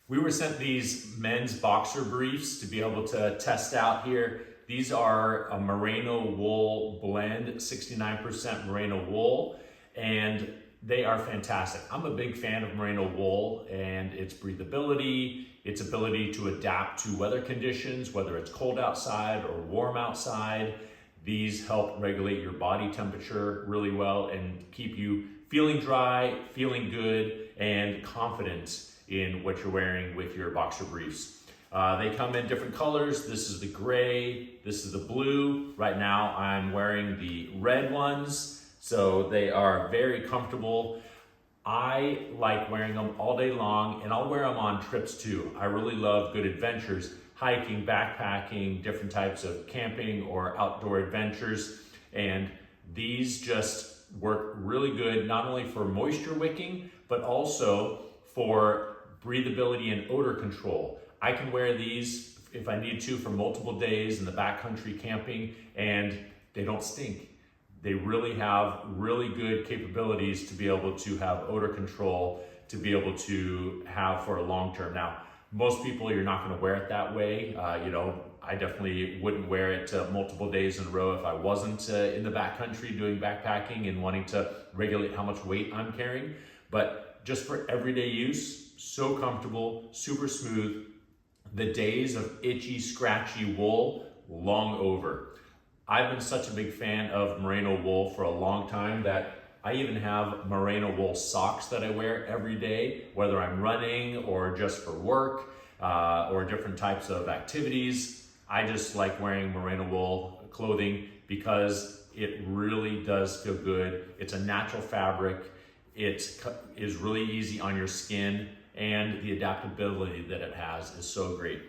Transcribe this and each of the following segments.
We were sent these men's boxer briefs to be able to test out here. These are a merino wool blend, 69% merino wool, and they are fantastic. I'm a big fan of merino wool and its breathability, its ability to adapt to weather conditions, whether it's cold outside or warm outside. These help regulate your body temperature really well and keep you feeling dry, feeling good, and confident in what you're wearing with your boxer briefs. They come in different colors. This is the gray, this is the blue. Right now I'm wearing the red ones, so they are very comfortable. I like wearing them all day long, and I'll wear them on trips too. I really love good adventures, hiking, backpacking, different types of camping or outdoor adventures, and these just work really good, not only for moisture wicking, but also for breathability and odor control. I can wear these if I need to for multiple days in the backcountry camping, and they don't stink. They really have really good capabilities to be able to have odor control, to be able to have for a long term. Now, most people, you're not gonna wear it that way. I definitely wouldn't wear it multiple days in a row if I wasn't in the backcountry doing backpacking and wanting to regulate how much weight I'm carrying. But just for everyday use, so comfortable, super smooth. The days of itchy, scratchy wool, long over. I've been such a big fan of merino wool for a long time that I even have merino wool socks that I wear every day, whether I'm running or just for work or different types of activities. I just like wearing merino wool clothing because it really does feel good. It's a natural fabric. It is really easy on your skin, and the adaptability that it has is so great.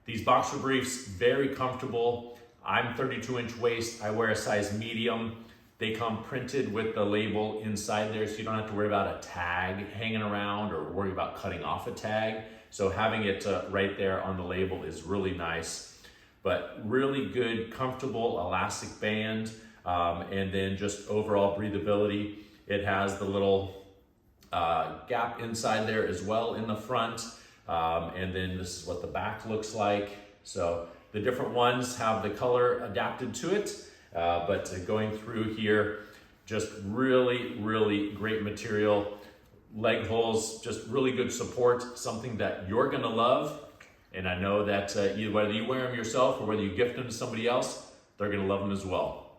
These boxer briefs, very comfortable. I'm 32-inch waist. I wear a size medium. They come printed with the label inside there, so you don't have to worry about a tag hanging around or worry about cutting off a tag. So having it right there on the label is really nice. But really good, comfortable elastic band, and then just overall breathability. It has the little gap inside there as well in the front, and then this is what the back looks like. So the different ones have the color adapted to it, but going through here, just really, really great material. Leg holes, just really good support, something that you're gonna love. And I know that whether you wear them yourself or whether you gift them to somebody else, they're gonna love them as well.